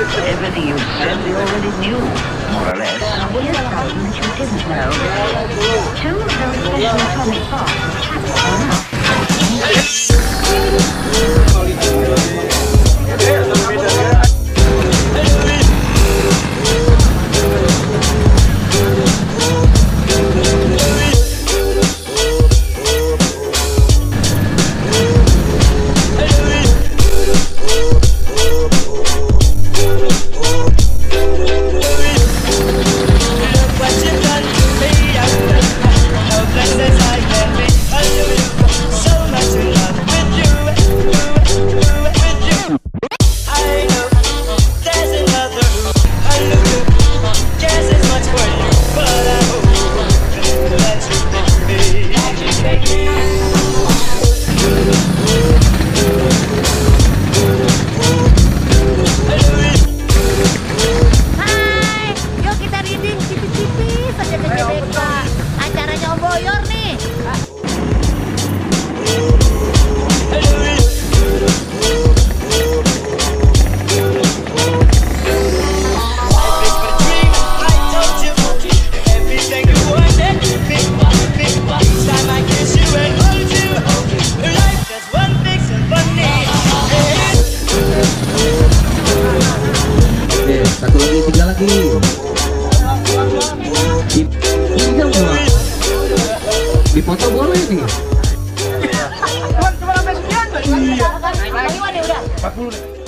Everything you said we already knew, more or less. Here's something that you didn't know. Two very special atomic bombs attached on us. Dipoto boleh nih. Cuma sampai sekian. Iya. 45 deh udah. 40 deh.